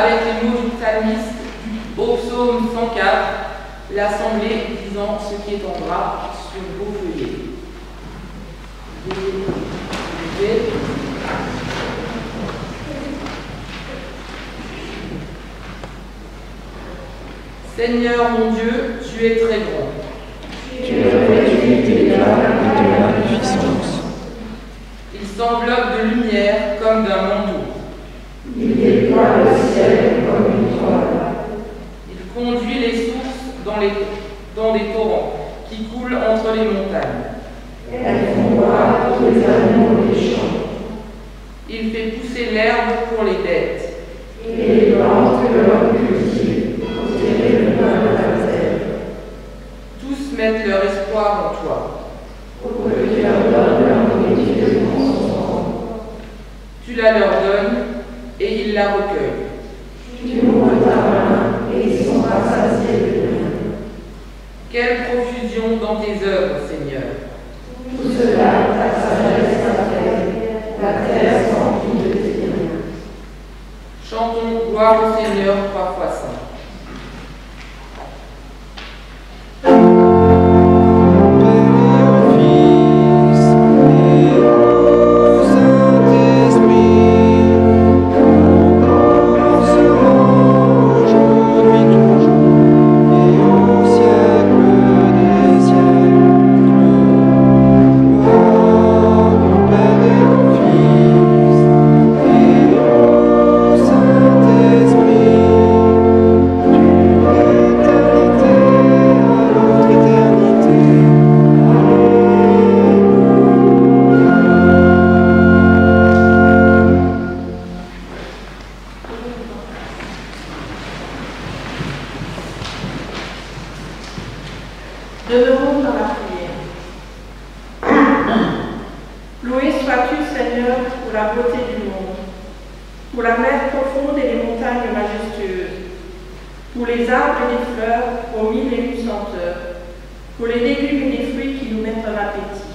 avec les mots du psalmiste au psaume 104, l'assemblée disant ce qui est en gras sur vos feuillets. Seigneur mon Dieu, tu es très grand. Tu es revêtu d'éclat et de magnificence. Il s'enveloppe de lumière comme d'un manteau. Il déploie le ciel comme une toile. Il conduit les sources dans des torrents qui coulent entre les montagnes. Elles font boire tous les animaux des champs. Il fait pousser l'herbe pour les bêtes. Et les plantes que l'homme cultive pour tirer le pain de la terre. Tous mettent leur espoir en toi. Pour que tu leur donnes leur nourriture constante. Tu la leur donnes et ils la recueillent. Tu ouvres ta main et ils sont rassasiés de rien. Quelle profusion dans tes œuvres, Seigneur. Tout cela, ta sagesse t'appelle, la terre s'emplit de tes biens. Chantons gloire au Seigneur 3 fois saint. Demeurons dans la prière. Loué sois-tu, Seigneur, pour la beauté du monde, pour la mer profonde et les montagnes majestueuses, pour les arbres et les fleurs aux mille et une senteurs, pour les légumes et les fruits qui nous mettent en appétit,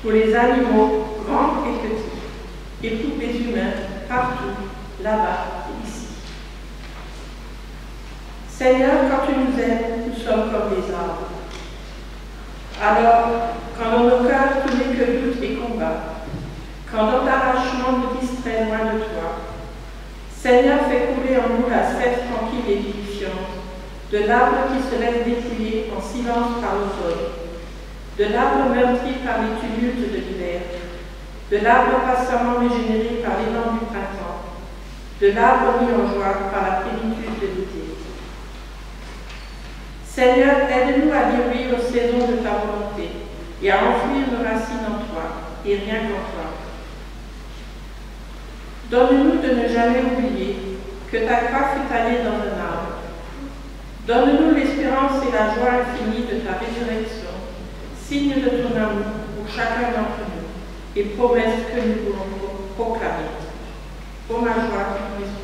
pour les animaux, grands et petits, et tous les humains, partout, là-bas et ici. Seigneur, quand tu nous aimes, nous sommes comme les arbres. Alors, quand dans nos cœurs tout n'est que doute et combat, quand dans l'arrachement nous distrait loin de toi, Seigneur, fais couler en nous la sève tranquille et vivifiante de l'arbre qui se laisse dépouiller en silence par l'automne, de l'arbre meurtri par les tumultes de l'hiver, de l'arbre patiemment régénéré par l'élan du printemps, de l'arbre mis en joie par la plénitude de l'été. Seigneur, aide-nous à dire oui aux saisons de ta volonté et à enfouir nos racines en toi et rien qu'en toi. Donne-nous de ne jamais oublier que ta croix fut allée dans un arbre. Donne-nous l'espérance et la joie infinie de ta résurrection, signe de ton amour pour chacun d'entre nous et promesse que nous voulons proclamer. Ô ma joie et mon espérance.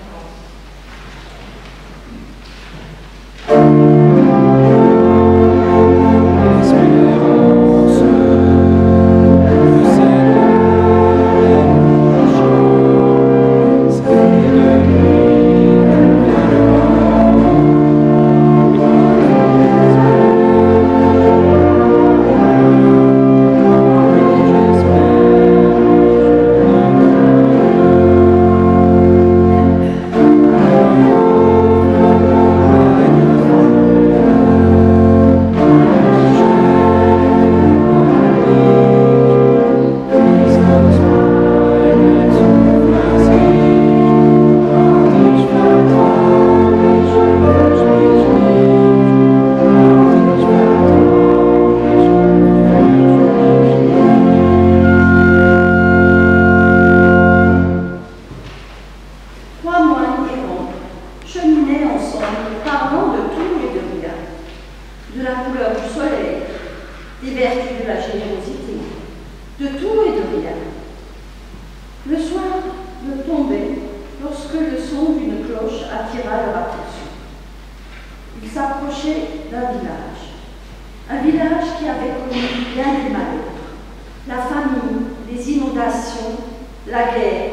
La guerre,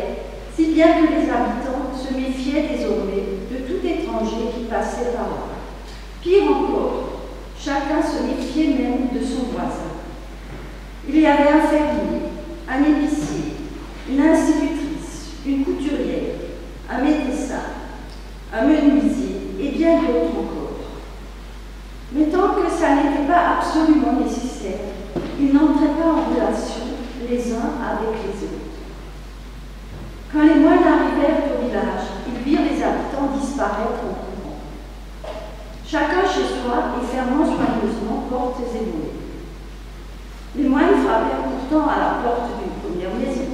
si bien que les habitants se méfiaient désormais passait par là. Pire encore, chacun se méfiait même de son voisin. Il y avait un fermier, un épicier, une institutrice, une couturière, un médecin, un menuisier et bien d'autres encore. Mais tant que ça n'était pas absolument nécessaire, ils n'entraient pas en relation les uns avec les autres. Quand les moines arrivèrent au village, ils virent les habitants disparaître en courant. Chacun chez soi et fermant soigneusement portes et volets. Les moines frappèrent pourtant à la porte d'une première maison.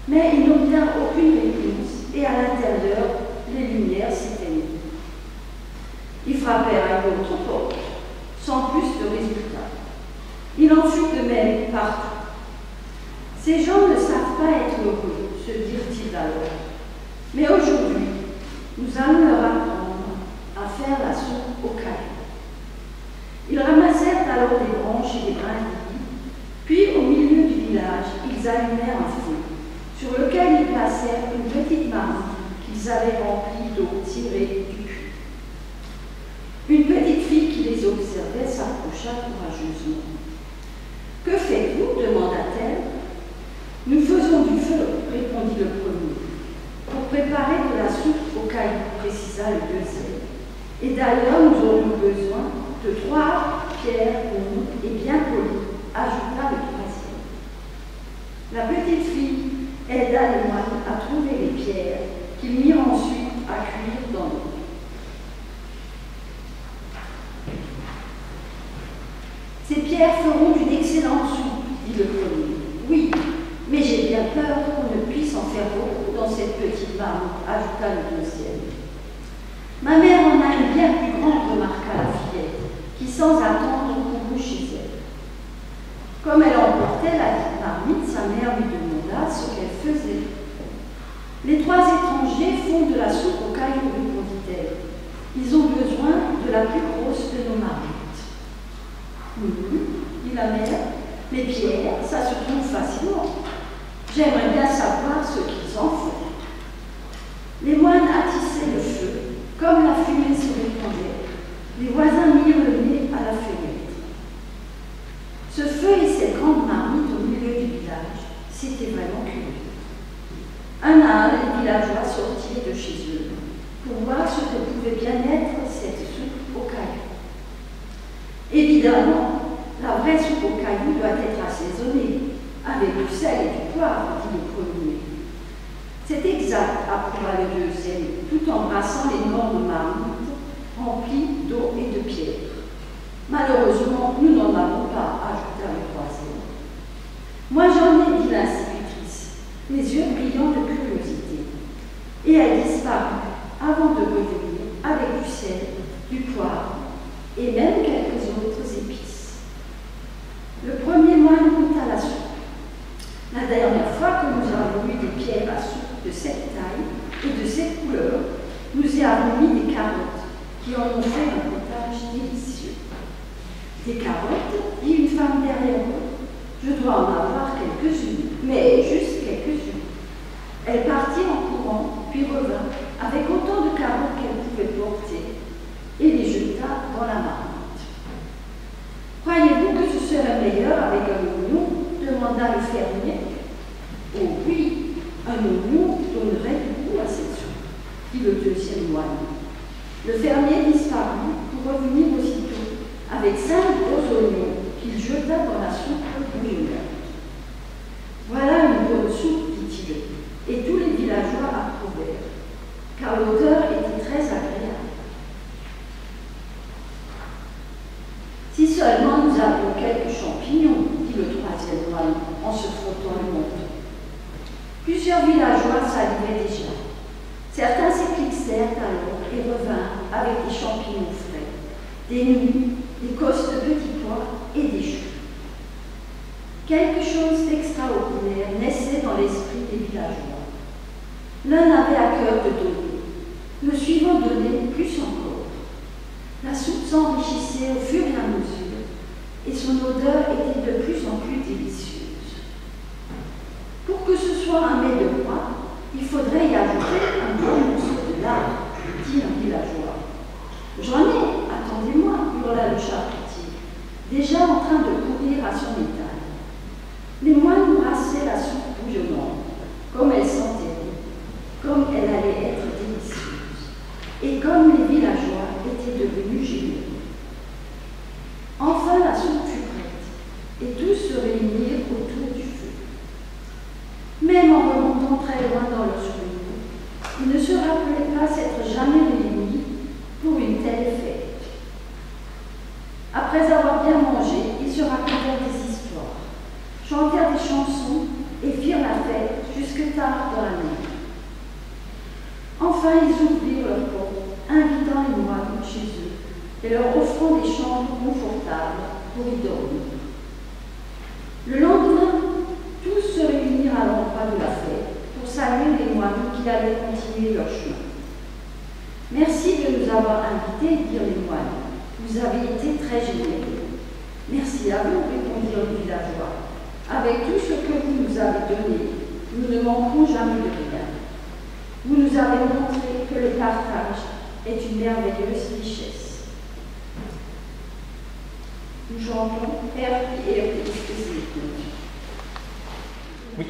Mais ils n'obtinrent aucune réponse et à l'intérieur, les lumières s'éteignirent. Ils frappèrent à une autre porte, sans plus de résultat. Il en fut de même partout. Ces gens ne savent pas être heureux, se dirent-ils alors. Mais aujourd'hui, nous allons leur apprendre à faire la soupe au caillou. Ils ramassèrent alors des branches et des brindilles, puis au milieu du village, ils allumèrent un feu, sur lequel ils placèrent une petite marmite qu'ils avaient remplie d'eau tirée du puits. Une petite fille qui les observait s'approcha courageusement. « Que faites-vous » demanda-t-elle. « Nous faisons du feu » répondit le premier. « Pour préparer de la soupe au caillou » précisa le deuxième. « Et d'ailleurs, nous aurions besoin de 3 pierres rondes et bien polies » ajouta le troisième. La petite fille aida les moines à trouver les pierres qu'ils mirent ensuite à cuire dans l'eau. Ces pierres feront d'une excellente soupe, dit le premier. Oui, mais j'ai bien peur qu'on ne puisse en faire beaucoup dans cette petite marmite, ajouta le deuxième. Ma mère en a une bien plus grande, remarqua la fillette, qui sans attendre courut chez elle. Comme elle emportait la marmite, sa mère lui demanda ce qu'elle faisait. Les 3 étrangers font de la soupe au caillou, répondit-elle. Ils ont besoin de la plus grosse de nos marmites. Dit la mère, les pierres, ça se trouve facilement. J'aimerais bien savoir ce qu'ils en font. Les moines attissaient le feu, comme la fumée se répandait. Les voisins mirent le nez à la fenêtre. Ce feu et cette grande marmite au milieu du village, c'était vraiment curieux. Un à un, les villageois sortirent de chez eux pour voir ce que pouvait bien être cette soupe au caillou. Évidemment, la vraie soupe au caillou doit être assaisonnée, avec du sel et du poivre, dit le premier. C'est exact, approuva le deuxième, tout en brassant l'énorme marmite remplie d'eau et de pierres. Malheureusement, nous n'en avons pas, ajouta le troisième. Moi j'en ai, dit l'institutrice, les yeux brillants de curiosité. Et elle disparut avant de revenir avec du sel, du poivre et même quelques autres épices. Le premier moine goûta la soupe. La dernière fois que nous avons eu des pierres à soupe de cette taille et de cette couleur, nous y avons mis des carottes qui en ont fait un potage délicieux. Des carottes, dit une femme derrière eux. Je dois en avoir quelques-unes, mais juste quelques-unes. Elle partit en courant, puis revint avec autant de carottes qu'elle pouvait porter et les jeta dans la marmite. Croyez-vous que ce serait meilleur avec un oignon ? Demanda le fermier. Oh oui, un oignon donnerait du goût à cette soupe, dit le deuxième moine. Le fermier disparut pour revenir aussitôt avec 5 gros oignons qu'il jeta dans la soupe bouillonnante. Voilà une bonne soupe, dit-il, et tous les villageois approuvèrent, car l'odeur était très agréable. Si seulement nous avions quelques champignons, dit le troisième moine en se frottant le menton. Plusieurs villageois salivaient déjà. Certains s'éclipsèrent alors et revinrent avec des champignons frais, des nouilles, des cosses de petits pois et des choux. Quelque chose d'extraordinaire naissait dans l'esprit des villageois. L'un avait à cœur de donner, le suivant donnait plus encore. La soupe s'enrichissait au fur et à mesure, et son odeur était de plus en plus délicieuse. Pour que ce soit un mets de roi, il faudrait y ajouter un bon morceau de lard, dit un villageois. J'en ai, attendez-moi, hurla le charcutier, déjà en train de courir à son étal. Les moines brassaient la soupe bouillonnante, comme elle sentait bon, comme elle allait être délicieuse, et comme les villageois étaient devenus généreux. Enfin la soupe fut prête, et tous se réunirent autour du feu. Même en remontant très loin dans leurs souvenirs, ils ne se rappelaient pas s'être jamais réunis pour une telle fête. Après avoir bien mangé, ils se racontèrent des histoires, chantèrent des chansons et firent la fête jusque tard dans la nuit. Enfin, ils ouvrirent leurs portes, invitant les moines chez eux et leur offrant des chambres confortables pour y dormir. Le lendemain, tous se réunirent à l'endroit de la fête pour saluer les moines qui allaient continuer leur chemin. Merci de nous avoir invités, dirent les moines. Vous avez été très généreux. Merci à vous, répondirent les villageois. Avec tout ce que vous nous avez donné, nous ne manquerons jamais de rien. Vous nous avez montré que le partage est une merveilleuse richesse. Nous chantons Père et Christ. Oui.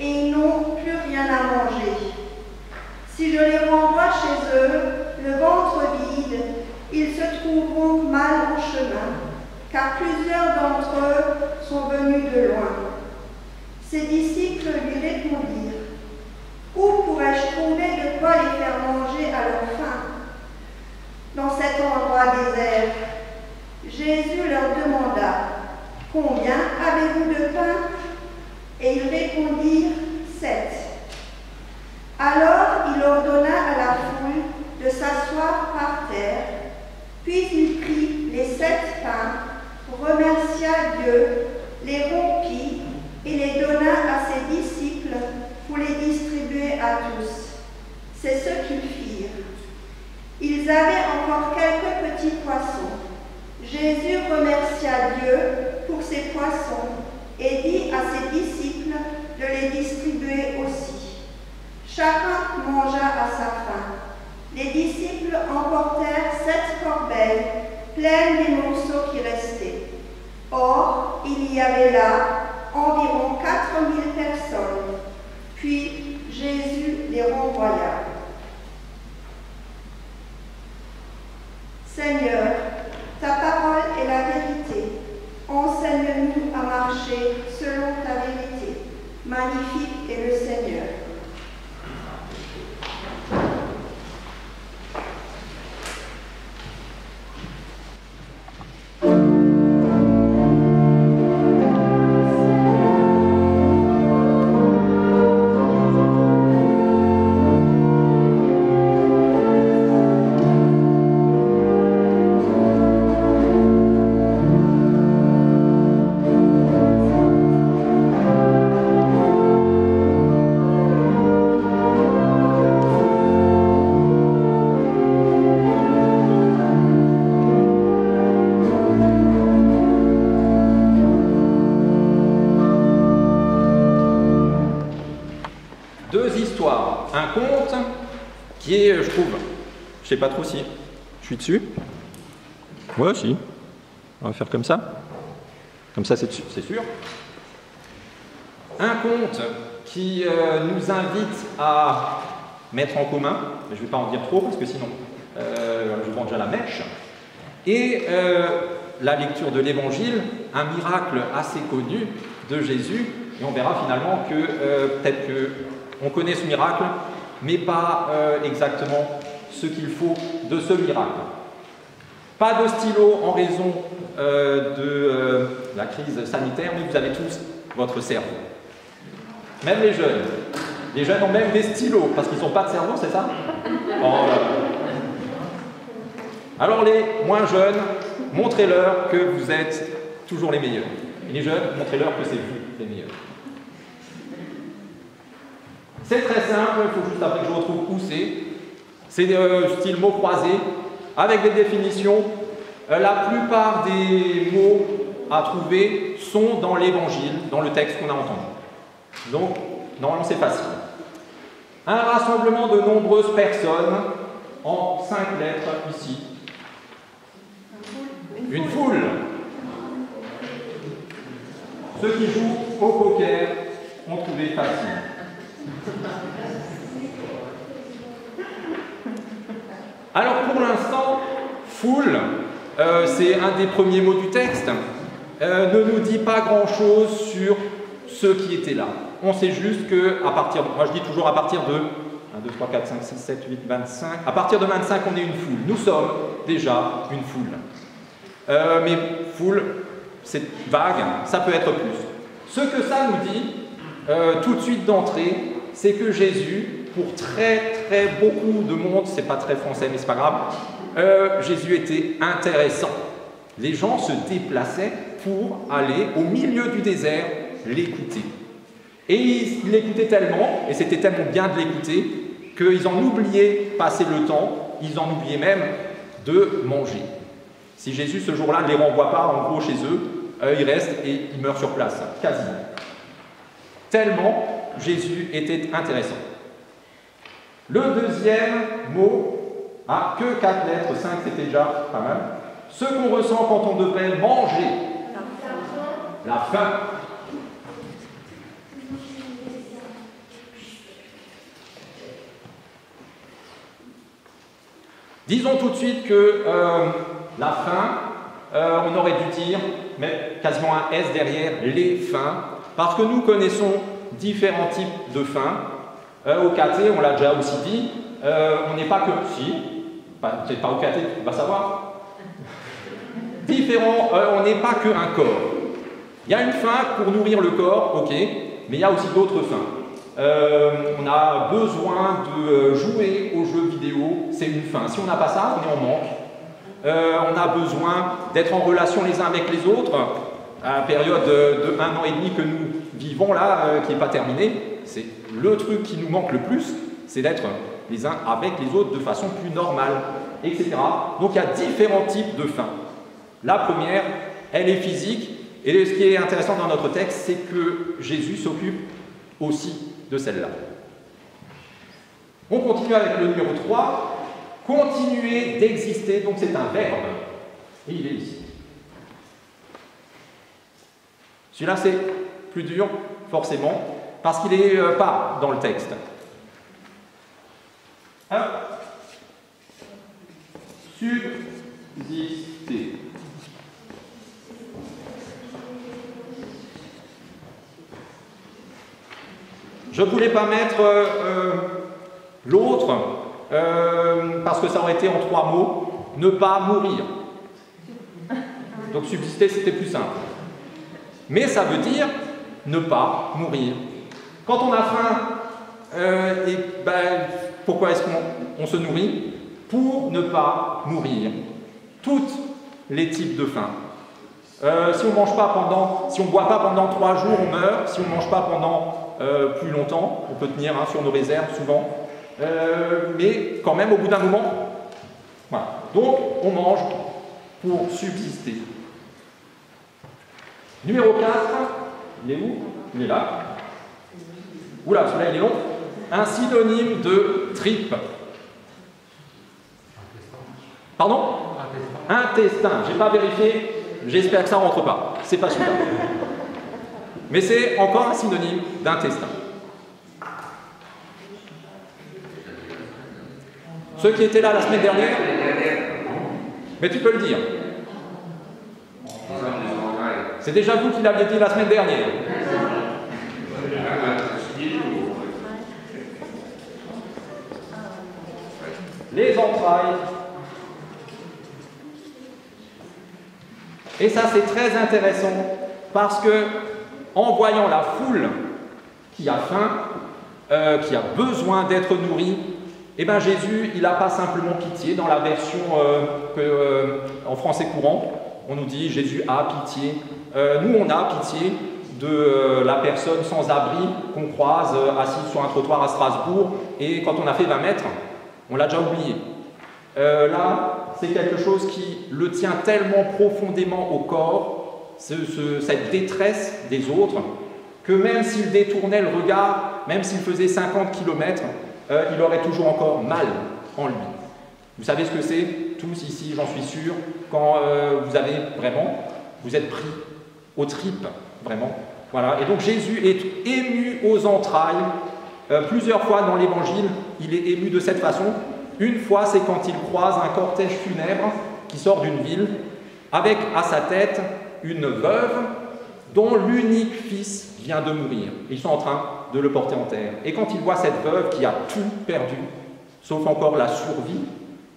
et ils n'ont plus rien à manger. Si je les rends sont venus de loin. Ses disciples lui répondirent, « Où pourrais-je trouver de quoi les faire manger à leur faim ?» Dans cet endroit désert, Jésus leur demanda, « Combien avez-vous de pain ?» Et ils répondirent, « 7. » Alors il ordonna à la foule de s'asseoir par terre, puis il prit les 7 pains, remercia Dieu, les rompit et les donna à ses disciples pour les distribuer à tous. C'est ce qu'ils firent. Ils avaient encore quelques petits poissons. Jésus remercia Dieu pour ces poissons et dit à ses disciples de les distribuer aussi. Chacun mangea à sa faim. Les disciples emportèrent 7 corbeilles pleines des morceaux qui restaient. Or, il y avait là environ 4000 personnes. Puis Jésus les renvoya. Seigneur, ta parole est la vérité. Enseigne-nous à marcher selon ta vérité. Magnifique est le Seigneur. Un conte qui est, je trouve, je sais pas trop si je suis dessus. Ouais, si. On va faire comme ça. Comme ça, c'est sûr. Un conte qui nous invite à mettre en commun, mais je ne vais pas en dire trop parce que sinon je vends déjà la mèche. Et la lecture de l'Évangile, un miracle assez connu de Jésus. Et on verra finalement que peut-être qu'on connaît ce miracle, mais pas exactement ce qu'il faut de ce miracle. Pas de stylo en raison de la crise sanitaire, mais vous avez tous votre cerveau. Même les jeunes. Les jeunes ont même des stylos, parce qu'ils n'ont pas de cerveau, c'est ça? Alors les moins jeunes, montrez-leur que vous êtes toujours les meilleurs. Et les jeunes, montrez-leur que c'est vous les meilleurs. C'est très simple, il faut juste après que je retrouve où c'est. C'est style mots croisés, avec des définitions. La plupart des mots à trouver sont dans l'Évangile, dans le texte qu'on a entendu. Donc, normalement, c'est facile. Un rassemblement de nombreuses personnes en 5 lettres ici. Une foule. Ceux qui jouent au poker ont trouvé facile. Alors pour l'instant, foule, c'est un des premiers mots du texte, ne nous dit pas grand-chose sur ceux qui étaient là. On sait juste que, à partir de, moi je dis toujours à partir de 1, 2, 3, 4, 5, 6, 7, 8, 25, à partir de 25 on est une foule. Nous sommes déjà une foule. Mais foule, c'est vague, ça peut être plus. Ce que ça nous dit, tout de suite d'entrée, c'est que Jésus, pour très beaucoup de monde, c'est pas très français mais c'est pas grave, Jésus était intéressant. Les gens se déplaçaient pour aller au milieu du désert l'écouter. Et ils l'écoutaient tellement, et c'était tellement bien de l'écouter, qu'ils en oubliaient passer le temps, ils en oubliaient même de manger. Si Jésus ce jour-là ne les renvoie pas en gros chez eux, ils restent et ils meurent sur place, quasiment. Tellement Jésus était intéressant. Le deuxième mot, que 4 lettres, 5 c'était déjà pas mal. Ce qu'on ressent quand on devrait manger. La faim. Disons tout de suite que la faim, on aurait dû dire mettre quasiment un S derrière les fins, parce que nous connaissons différents types de fins. Au caté, on l'a déjà aussi dit, on n'est pas que... Si, peut-être pas au caté, tu vas savoir. Différents, on n'est pas qu'un corps. Il y a une fin pour nourrir le corps, ok, mais il y a aussi d'autres fins. On a besoin de jouer aux jeux vidéo, c'est une fin. Si on n'a pas ça, on est en manque. On a besoin d'être en relation les uns avec les autres. À la période de 1 an et demi que nous vivons là, qui n'est pas terminée, c'est le truc qui nous manque le plus, c'est d'être les uns avec les autres de façon plus normale, etc. Donc il y a différents types de fins. La première, elle est physique, et ce qui est intéressant dans notre texte, c'est que Jésus s'occupe aussi de celle-là. On continue avec le numéro 3, continuer d'exister, donc c'est un verbe, et il est ici. Celui-là, c'est plus dur, forcément, parce qu'il n'est pas dans le texte. Subsister. Je ne voulais pas mettre l'autre, parce que ça aurait été en 3 mots, ne pas mourir. Donc subsister, c'était plus simple. Mais ça veut dire ne pas mourir. Quand on a faim, pourquoi est-ce qu'on se nourrit? Pour ne pas mourir. Tous les types de faim. Si on mange pas pendant, si on ne boit pas pendant 3 jours, on meurt. Si on ne mange pas pendant plus longtemps, on peut tenir sur nos réserves souvent. Mais quand même, au bout d'un moment, voilà. Donc on mange pour subsister. Numéro 4, il est où? Il est là. Oula, celui-là il est long. Un synonyme de tripe. Pardon? Intestin. J'ai pas vérifié, j'espère que ça rentre pas. C'est pas celui-là. Mais c'est encore un synonyme d'intestin. Ceux qui étaient là la semaine dernière, mais tu peux le dire. C'est déjà vous qui l'aviez dit la semaine dernière. Les entrailles. Et ça, c'est très intéressant parce que, en voyant la foule qui a faim, qui a besoin d'être nourrie, eh bien Jésus, il n'a pas simplement pitié. Dans la version en français courant, on nous dit Jésus a pitié. Nous, on a pitié de la personne sans abri qu'on croise assise sur un trottoir à Strasbourg, et quand on a fait 20 mètres, on l'a déjà oublié. Là, c'est quelque chose qui le tient tellement profondément au corps, cette détresse des autres, que même s'il détournait le regard, même s'il faisait 50 km, il aurait toujours encore mal en lui. Vous savez ce que c'est, tous ici, j'en suis sûr, quand vous êtes pris aux tripes, vraiment. Voilà. Et donc Jésus est ému aux entrailles. Plusieurs fois dans l'Évangile, il est ému de cette façon. Une fois, c'est quand il croise un cortège funèbre qui sort d'une ville, avec à sa tête une veuve dont l'unique fils vient de mourir. Ils sont en train de le porter en terre. Et quand il voit cette veuve qui a tout perdu, sauf encore la survie,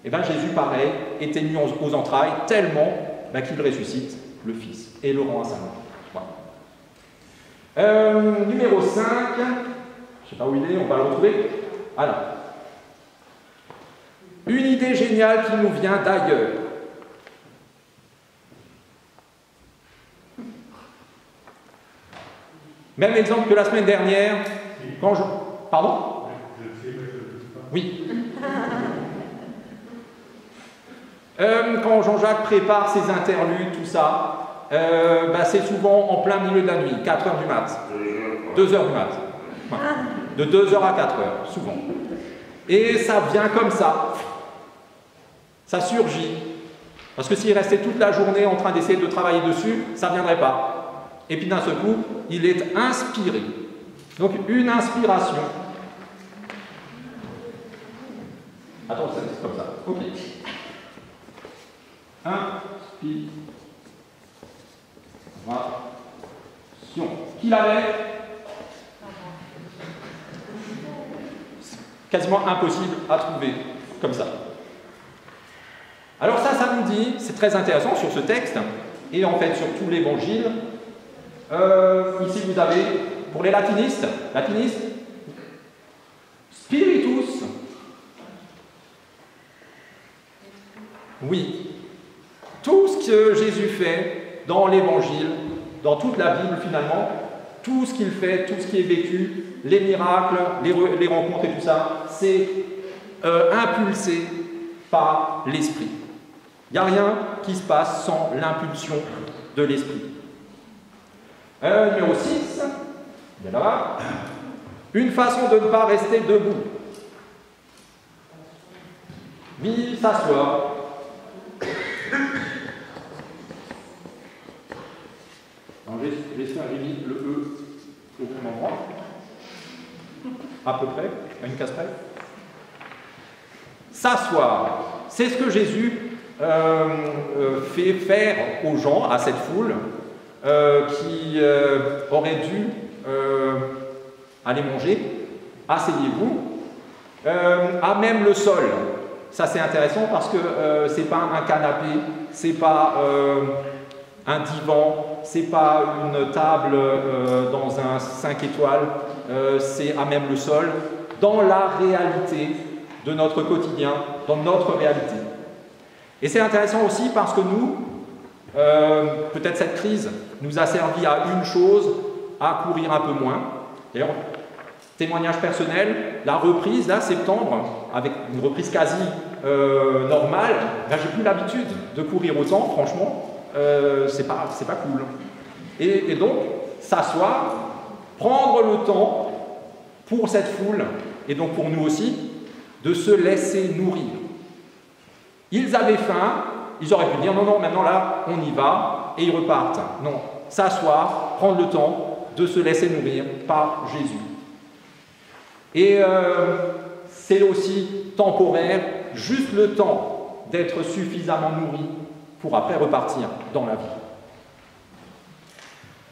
et bien Jésus, pareil, est ému aux entrailles tellement qu'il ressuscite le Fils et le rend à sa mort. Voilà. Numéro 5, je ne sais pas où il est, on va le retrouver. Alors, une idée géniale qui nous vient d'ailleurs. Même exemple que la semaine dernière, quand je... Pardon? Oui. Quand Jean-Jacques prépare ses interludes, tout ça, c'est souvent en plein milieu de la nuit, 4 h du mat. 2 h du mat. Voilà. De 2 h à 4 h, souvent. Et ça vient comme ça. Ça surgit. Parce que s'il restait toute la journée en train d'essayer de travailler dessus, ça ne viendrait pas. Et puis d'un seul coup, il est inspiré. Donc une inspiration. Attends, c'est comme ça. Ok. Qui l'avait? Quasiment impossible à trouver comme ça. Alors ça nous dit, c'est très intéressant sur ce texte, et en fait sur tout l'évangile. Ici vous avez, pour les latinistes, Spiritus. Oui. Tout ce que Jésus fait dans l'évangile, dans toute la Bible finalement, tout ce qu'il fait, tout ce qui est vécu, les miracles, les rencontres et tout ça, c'est impulsé par l'Esprit. Il n'y a rien qui se passe sans l'impulsion de l'Esprit. Numéro 6, bien là-bas, une façon de ne pas rester debout. S'asseoir. J'espère que j'ai mis le E au bon endroit. À peu près, à une case près. S'asseoir. C'est ce que Jésus fait faire aux gens, à cette foule, qui aurait dû aller manger. Asseyez-vous. À même le sol. Ça c'est intéressant parce que c'est pas un canapé, c'est pas un divan, c'est pas une table dans un 5 étoiles, c'est à même le sol, dans la réalité de notre quotidien, dans notre réalité. Et c'est intéressant aussi parce que nous, peut-être cette crise nous a servi à une chose, à courir un peu moins. D'ailleurs, témoignage personnel, la reprise, là, septembre, avec une reprise quasi normale, ben, j'ai plus l'habitude de courir autant, franchement, c'est pas cool. Et donc, s'asseoir, prendre le temps pour cette foule, et donc pour nous aussi, de se laisser nourrir. Ils avaient faim, ils auraient pu dire non, maintenant là, on y va, et ils repartent. Non, s'asseoir, prendre le temps de se laisser nourrir par Jésus. Et c'est aussi temporaire, juste le temps d'être suffisamment nourri pour après repartir dans la vie.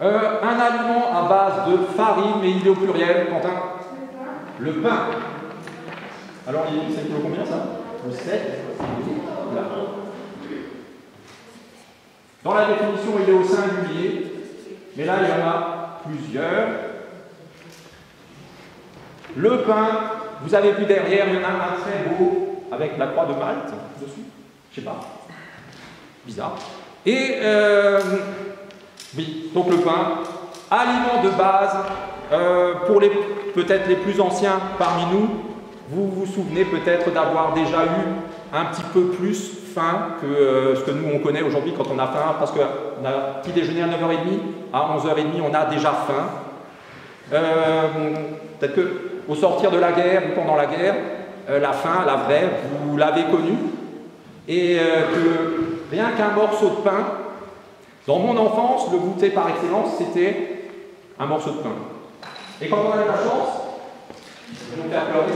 Un aliment à base de farine, mais il est au pluriel, Quentin. Le pain. Alors, c'est le combien ça? Le 7. Là. Dans la définition, il est au singulier, mais là, il y en a plusieurs. Le pain, vous avez vu derrière, il y en a un très beau avec la croix de Malte dessus. Je sais pas. Bizarre. Et oui, donc le pain, aliment de base, pour peut-être les plus anciens parmi nous, vous vous souvenez peut-être d'avoir déjà eu un petit peu plus faim que ce que nous on connaît aujourd'hui quand on a faim, parce qu'on a petit déjeuner à 9h30, à 11h30 on a déjà faim. Peut-être qu'au sortir de la guerre ou pendant la guerre, la faim, la vraie, vous l'avez connue, et que rien qu'un morceau de pain, dans mon enfance, le goûter par excellence, c'était un morceau de pain. Et quand on avait la chance, je vais me faire pleurer,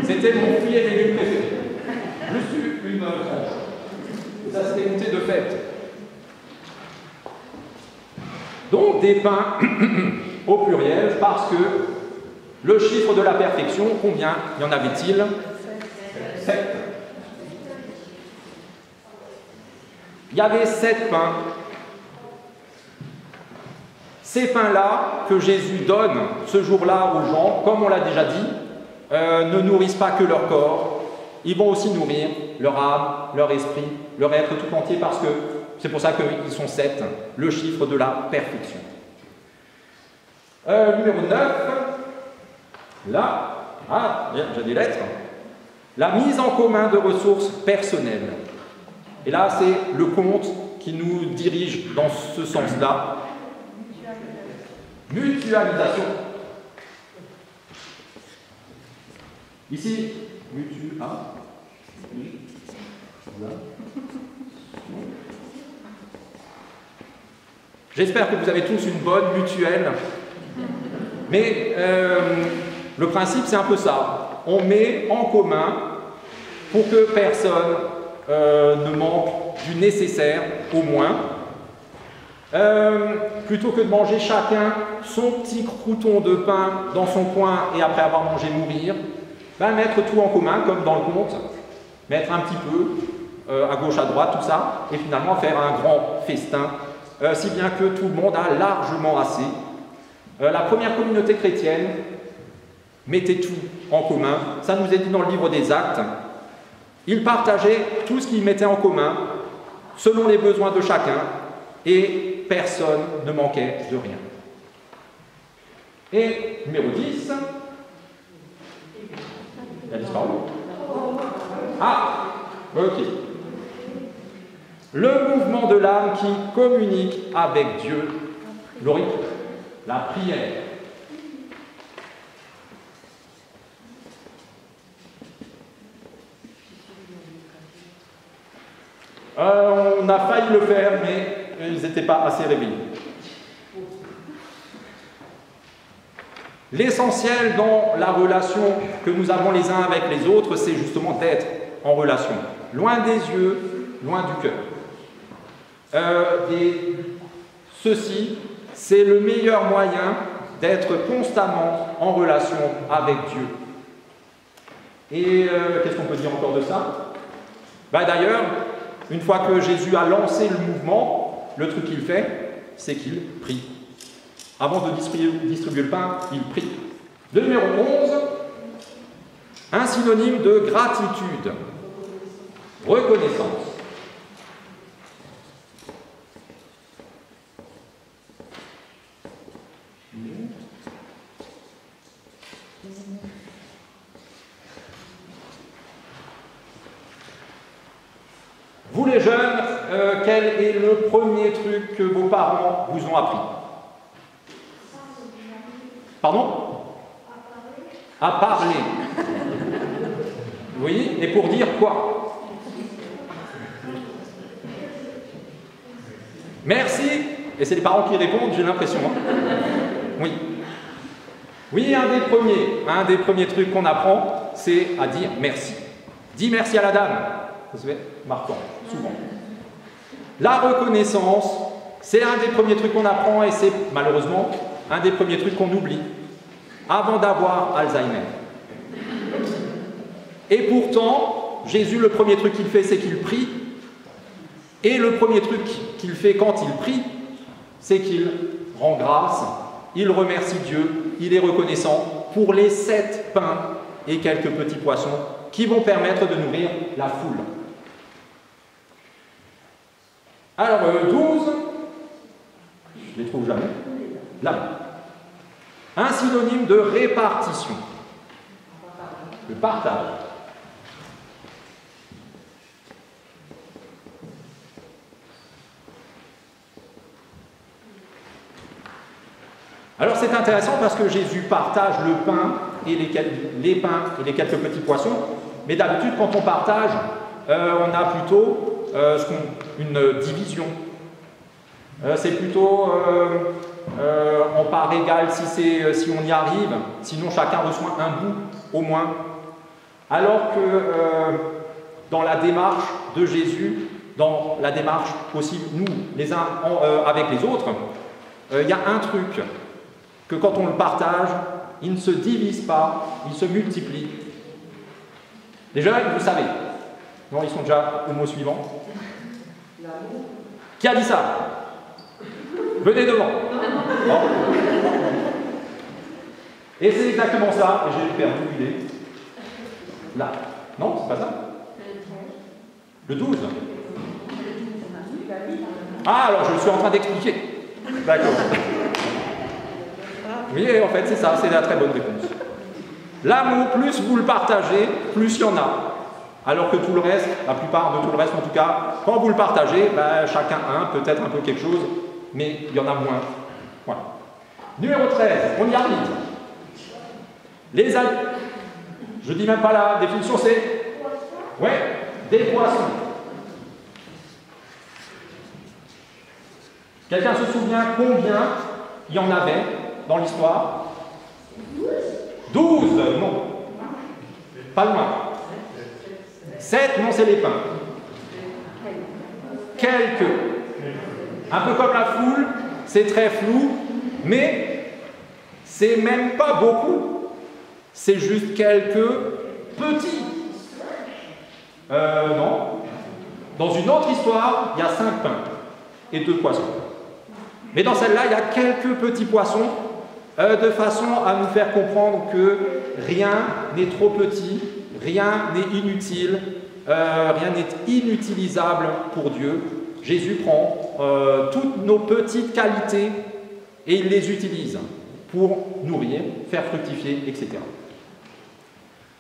c'était mon fruit et légumes préféré. Juste une tranche. Et ça, c'était goûté de fête. Donc, des pains au pluriel, parce que le chiffre de la perfection, combien y en avait-il? 7. Il y avait 7 pains. Ces pains-là que Jésus donne ce jour-là aux gens, comme on l'a déjà dit, ne nourrissent pas que leur corps, ils vont aussi nourrir leur âme, leur esprit, leur être tout entier, parce que c'est pour ça qu'ils sont 7, le chiffre de la perfection. Numéro 9, là, j'ai des lettres, la mise en commun de ressources personnelles. Et là, c'est le conte qui nous dirige dans ce sens-là. Mutualisation. Ici, J'espère que vous avez tous une bonne mutuelle. Mais le principe, c'est un peu ça. On met en commun pour que personne ne manque du nécessaire, au moins. plutôt que de manger chacun son petit crouton de pain dans son coin et après avoir mangé mourir, ben mettre tout en commun comme dans le conte, mettre un petit peu à gauche, à droite, tout ça, et finalement faire un grand festin, si bien que tout le monde a largement assez. La première communauté chrétienne mettait tout en commun, ça nous est dit dans le livre des Actes. Ils partageaient tout ce qu'ils mettaient en commun, selon les besoins de chacun, et personne ne manquait de rien. Et numéro 10, il a disparu. Ah, ok. Le mouvement de l'âme qui communique avec Dieu, Laurie, la prière. On a failli le faire, mais ils n'étaient pas assez réveillés. L'essentiel dans la relation que nous avons les uns avec les autres, c'est justement d'être en relation. Loin des yeux, loin du cœur. Ceci, c'est le meilleur moyen d'être constamment en relation avec Dieu. Et qu'est-ce qu'on peut dire encore de ça? D'ailleurs, une fois que Jésus a lancé le mouvement, le truc qu'il fait, c'est qu'il prie. Avant de distribuer le pain, il prie. Le numéro 11, un synonyme de gratitude, reconnaissance. Vous les jeunes, quel est le premier truc que vos parents vous ont appris? Pardon? À parler. Oui, et pour dire quoi? Merci. Et c'est les parents qui répondent, j'ai l'impression. Oui. Oui, un des premiers trucs qu'on apprend, c'est à dire merci. Dis merci à la dame. C'est marquant, souvent. La reconnaissance, c'est un des premiers trucs qu'on apprend et c'est malheureusement un des premiers trucs qu'on oublie avant d'avoir Alzheimer. Et pourtant, Jésus, le premier truc qu'il fait, c'est qu'il prie. Et le premier truc qu'il fait quand il prie, c'est qu'il rend grâce, il remercie Dieu, il est reconnaissant pour les 7 pains et quelques petits poissons qui vont permettre de nourrir la foule. Alors, 12, je ne les trouve jamais, là. Un synonyme de répartition. Le partage. Alors c'est intéressant parce que Jésus partage le pain et les pains et les quelques petits poissons, mais d'habitude quand on partage, on a plutôt une division. C'est plutôt en part égale si on y arrive, sinon chacun reçoit un bout au moins. Alors que dans la démarche de Jésus, dans la démarche aussi nous, les uns avec les autres, il y a un truc, que quand on le partage, il ne se divise pas, il se multiplie. Les jeunes, vous savez. Non, ils sont déjà au mot suivant. Qui a dit ça? Venez devant. Bon. Et c'est exactement ça, et j'ai perdu l'idée. Là. Non, c'est pas ça? Le 12. Ah, alors je suis en train d'expliquer. D'accord. Oui, en fait, c'est ça, c'est la très bonne réponse. L'amour, plus vous le partagez, plus il y en a. Alors que tout le reste, la plupart de tout le reste en tout cas, quand vous le partagez, chacun a peut-être un peu quelque chose, mais il y en a moins. Voilà. Numéro 13, on y arrive. Les aliments. Je dis même pas la définition, c'est... Ouais, des poissons. Quelqu'un se souvient combien il y en avait dans l'histoire? 12, non. Pas loin. 7, non, c'est les pains. Quelques. Un peu comme la foule, c'est très flou, mais c'est même pas beaucoup. C'est juste quelques petits. Non. Dans une autre histoire, il y a 5 pains et 2 poissons. Mais dans celle-là, il y a quelques petits poissons, de façon à nous faire comprendre que rien n'est trop petit, rien n'est inutile, rien n'est inutilisable pour Dieu. Jésus prend toutes nos petites qualités et il les utilise pour nourrir, faire fructifier, etc.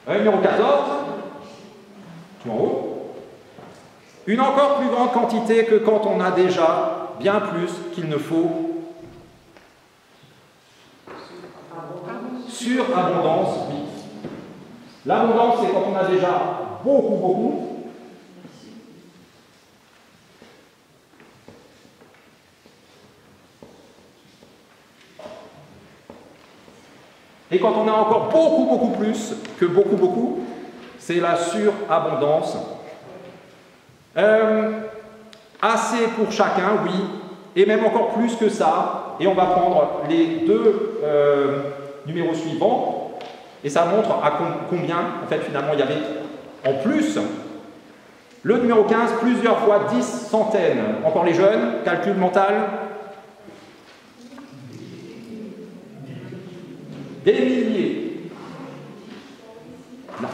Numéro 14, tout en haut. Une encore plus grande quantité que quand on a déjà bien plus qu'il ne faut. Surabondance, oui. L'abondance, c'est quand on a déjà beaucoup. Et quand on a encore beaucoup plus que beaucoup, c'est la surabondance. Assez pour chacun, oui, et même encore plus que ça. Et on va prendre les 2 numéros suivants, et ça montre à combien, en fait, finalement, il y avait en plus. Le numéro 15, plusieurs fois 10 centaines. Encore les jeunes, calcul mental. Des milliers. Là.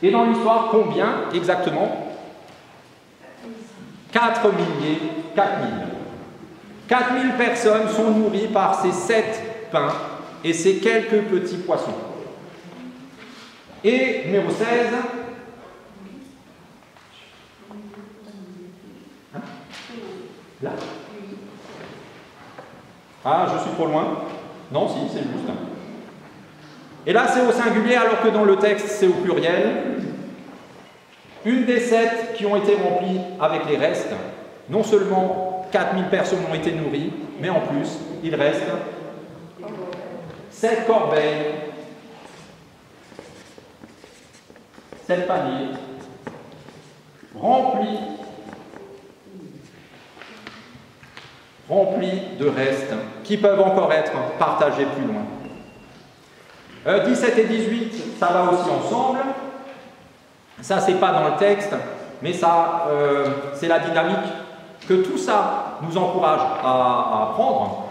Et dans l'histoire, combien exactement? 4 milliers, 4000. 4000 personnes sont nourries par ces 7 pains et ces quelques petits poissons. Et numéro 16, là. Ah, je suis trop loin. Non, si, c'est juste. Et là, c'est au singulier, alors que dans le texte, c'est au pluriel. Une des 7 qui ont été remplies avec les restes, non seulement 4000 personnes ont été nourries, mais en plus, il reste 7 corbeilles, 7 paniers, remplis de restes qui peuvent encore être partagés plus loin. 17 et 18, ça va aussi ensemble. Ça, c'est pas dans le texte, mais ça, c'est la dynamique que tout ça nous encourage à apprendre.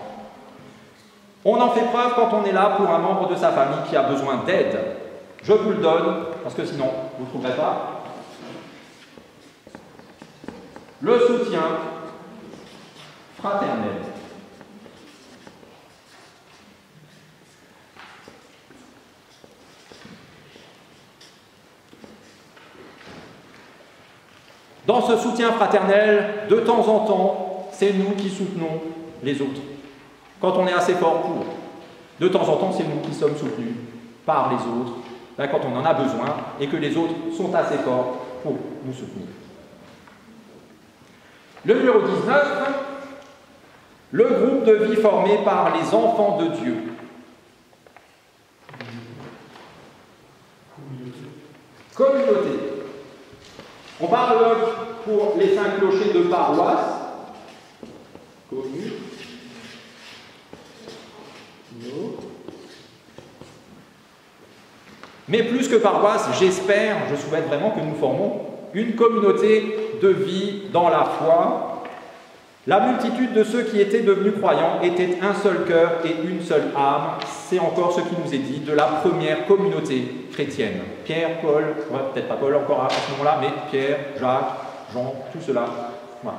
On en fait preuve quand on est là pour un membre de sa famille qui a besoin d'aide. Je vous le donne, parce que sinon, vous ne trouverez pas. Le soutien fraternel. Dans ce soutien fraternel, de temps en temps, c'est nous qui soutenons les autres. Quand on est assez fort pour. De temps en temps, c'est nous qui sommes soutenus par les autres, quand on en a besoin, et que les autres sont assez forts pour nous soutenir. Le numéro 19, le groupe de vie formé par les enfants de Dieu. Communauté. On parle pour les 5 clochers de paroisse. Mais plus que paroisse, j'espère, je souhaite vraiment que nous formons une communauté de vie dans la foi. La multitude de ceux qui étaient devenus croyants était un seul cœur et une seule âme. C'est encore ce qui nous est dit de la première communauté chrétienne. Pierre, Paul, ouais, peut-être pas Paul encore à ce moment-là, mais Pierre, Jacques, Jean, tout cela. Voilà.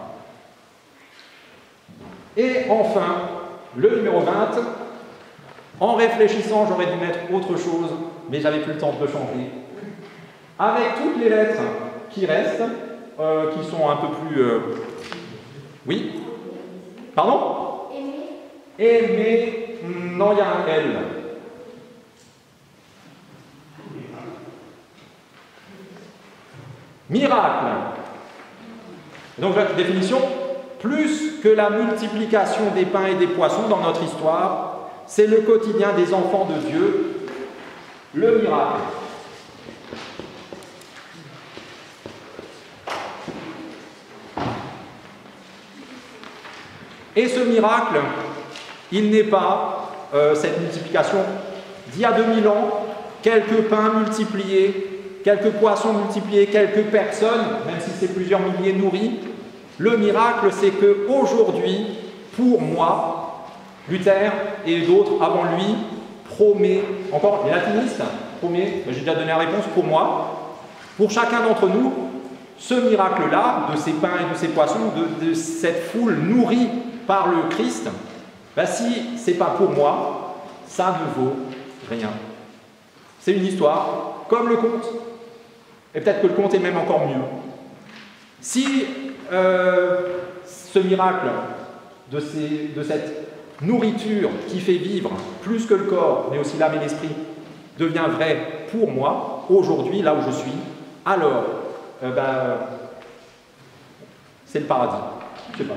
Et enfin, le numéro 20, en réfléchissant, j'aurais dû mettre autre chose, mais j'avais plus le temps de le changer. Avec toutes les lettres qui restent, qui sont un peu plus... Oui? Pardon? Aimer. Non, il y a un L. Miracle. Donc la définition, plus que la multiplication des pains et des poissons dans notre histoire, c'est le quotidien des enfants de Dieu, le miracle. Et ce miracle, il n'est pas cette multiplication d'il y a 2000 ans, quelques pains multipliés, quelques poissons multipliés, quelques personnes, même si c'est plusieurs milliers nourris. Le miracle, c'est qu'aujourd'hui, pour moi, Luther et d'autres avant lui, promet, encore les latinistes, promet, j'ai déjà donné la réponse, pour moi, pour chacun d'entre nous, ce miracle-là, de ces pains et de ces poissons, de cette foule nourrie par le Christ, ben si ce n'est pas pour moi, ça ne vaut rien. C'est une histoire, comme le conte, et peut-être que le conte est même encore mieux. Si ce miracle de cette nourriture qui fait vivre plus que le corps, mais aussi l'âme et l'esprit, devient vrai pour moi, aujourd'hui, là où je suis, alors, c'est le paradis. Je sais pas.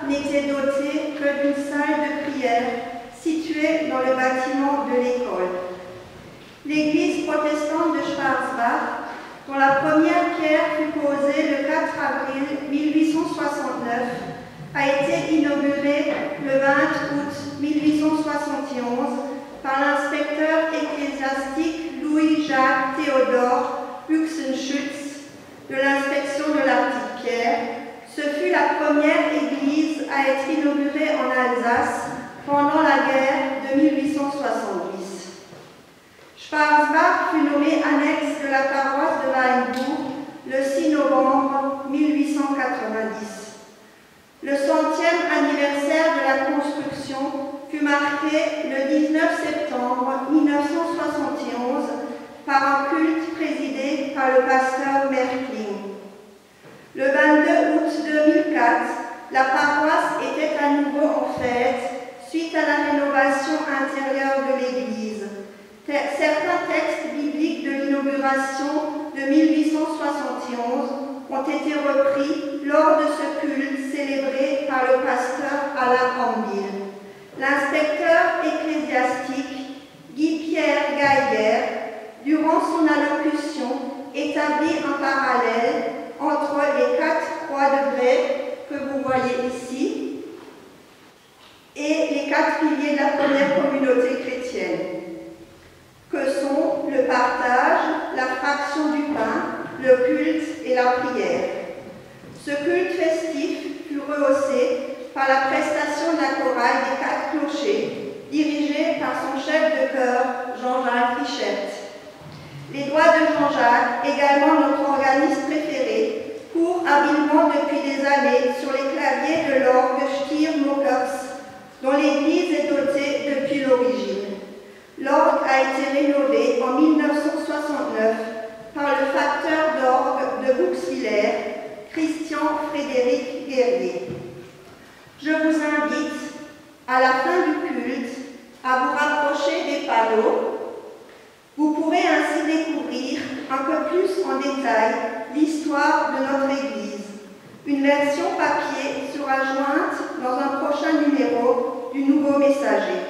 n'était doté que d'une salle de prière située dans le bâtiment de l'école. L'église protestante de Schwarzbach, dont la première pierre fut posée le 4 avril 1869, a été inauguré le 20 août 1871 par l'inspecteur ecclésiastique Louis-Jacques Théodore Huxenschütz de l'inspection de la Petite-Pierre. Ce fut la première église à être inaugurée en Alsace pendant la guerre de 1870. Schwarzbach fut nommé annexe de la paroisse de Weinbourg le 6 novembre 1890. Le 100e anniversaire de la construction fut marqué le 19 septembre 1971 par un culte présidé par le pasteur Merkling. Le 22 août 2004, la paroisse était à nouveau en fête suite à la rénovation intérieure de l'église. Certains textes bibliques de l'inauguration de 1871 ont été repris lors de ce culte célébré par le pasteur Alain Ambil. L'inspecteur ecclésiastique Guy-Pierre Geiger, durant son allocution, établit un parallèle entre les 4 croix de grès que vous voyez ici et les 4 piliers de la première communauté chrétienne, que sont le partage, la fraction du pain, le culte et la prière. Ce culte festif fut rehaussé par la prestation de la chorale des 4 clochers, dirigée par son chef de chœur, Jean-Jacques Richette. Les doigts de Jean-Jacques, également notre organiste préféré, courent habilement depuis des années sur les claviers de l'orgue Stier-Mockers, dont l'église est dotée depuis l'origine. L'orgue a été rénové en 1969 par le facteur d'orgue de Bouxwiller, Christian Frédéric Guerrier. Je vous invite, à la fin du culte, à vous rapprocher des panneaux. Vous pourrez ainsi découvrir un peu plus en détail l'histoire de notre Église. Une version papier sera jointe dans un prochain numéro du Nouveau Messager.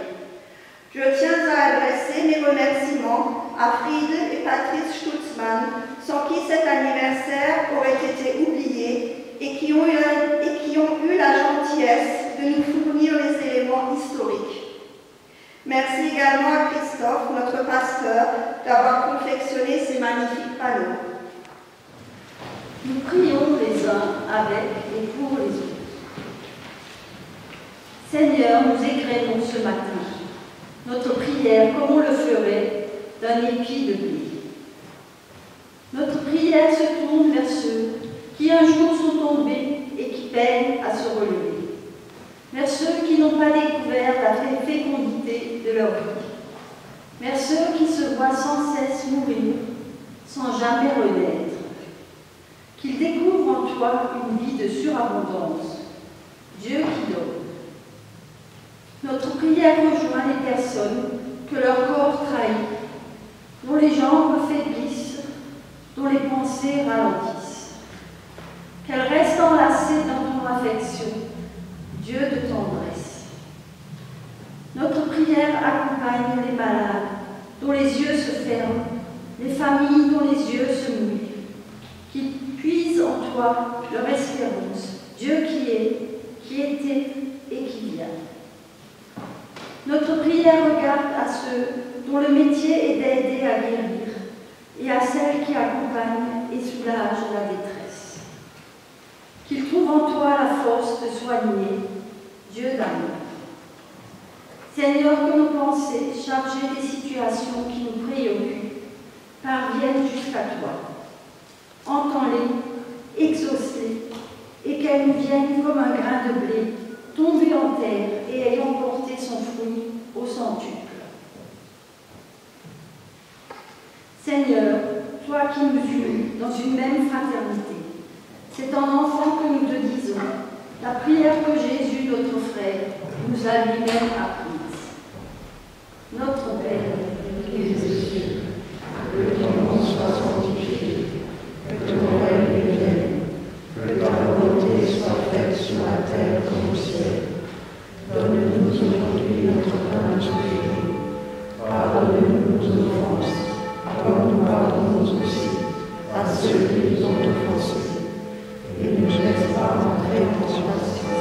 Je tiens à adresser mes remerciements à Friedel et Patrice Stutzmann, sans qui cet anniversaire aurait été oublié et qui ont eu la gentillesse de nous fournir les éléments historiques. Merci également à Christophe, notre pasteur, d'avoir confectionné ces magnifiques panneaux. Nous prions les uns avec et pour les autres. Seigneur, nous égrenons ce matin notre prière comme on le ferait d'un épi de blé. Notre prière se tourne vers ceux qui un jour sont tombés et qui peinent à se relever, vers ceux qui n'ont pas découvert la fécondité de leur vie, vers ceux qui se voient sans cesse mourir, sans jamais renaître, qu'ils découvrent en toi une vie de surabondance, Dieu qui donne. Notre prière rejoint les personnes que leur corps trahit, dont les jambes faiblissent, dont les pensées ralentissent. Qu'elles restent enlacées dans ton affection, Dieu de tendresse. Notre prière accompagne les malades, dont les yeux se ferment, les familles dont les yeux se mouillent, qui puisent en toi leur espérance, Dieu qui est, qui était et qui vient. Notre prière regarde à ceux dont le métier est d'aider à guérir et à celles qui accompagnent et soulagent la détresse. Qu'ils trouvent en toi la force de soigner, Dieu d'amour. Seigneur, que nos pensées, chargées des situations qui nous préoccupent, parviennent jusqu'à toi. Entends-les, exauce-les, et qu'elles nous viennent comme un grain de blé, tombé en terre et ayant porté son fruit au centuple. Seigneur, toi qui nous unis dans une même fraternité, c'est en enfant que nous te disons la prière que Jésus, notre frère, nous a lui-même apprise. Notre Père, qui es aux cieux, que ton nom soit sanctifié, que ton règne vienne, que ta volonté soit faite sur la terre comme au ciel. Donne-nous aujourd'hui notre pain de ce jour. Pardonne-nous nos offenses, comme nous pardonnons aussi à ceux qui nous ont offensés. Et ne nous laisse pas entrer en tentation,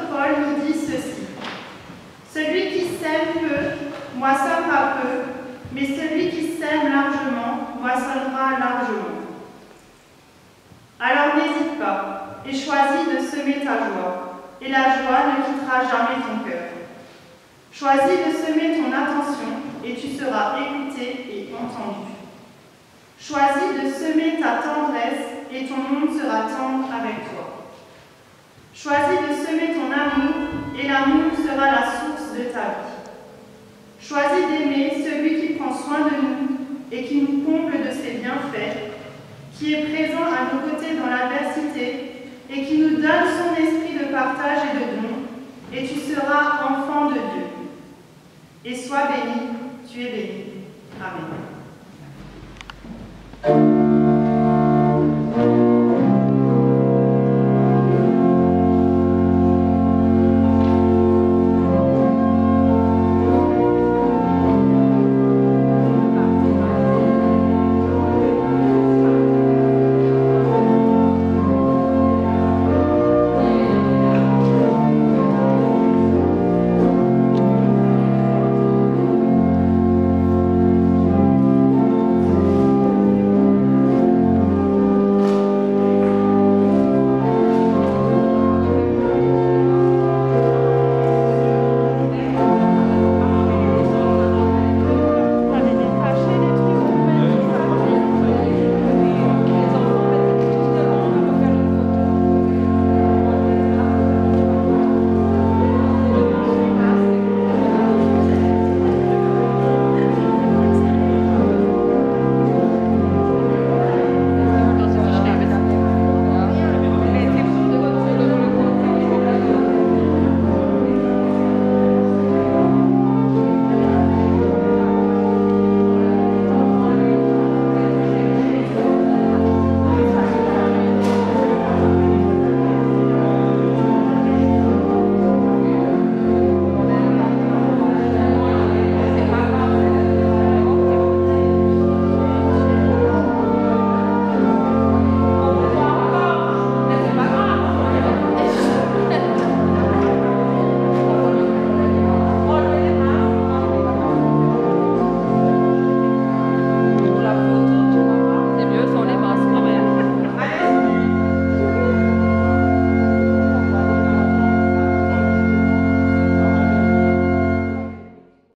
Paul nous dit ceci. Celui qui sème peu, moissonnera peu, mais celui qui sème largement, moissonnera largement. Alors n'hésite pas et choisis de semer ta joie, et la joie ne quittera jamais ton cœur. Choisis de semer ton attention, et tu seras écouté et entendu. Choisis de semer ta tendresse, et ton monde sera tendre avec toi. Choisis de semer ton amour, et l'amour sera la source de ta vie. Choisis d'aimer celui qui prend soin de nous et qui nous comble de ses bienfaits, qui est présent à nos côtés dans l'adversité et qui nous donne son esprit de partage et de don, et tu seras enfant de Dieu. Et sois béni, tu es béni. Amen.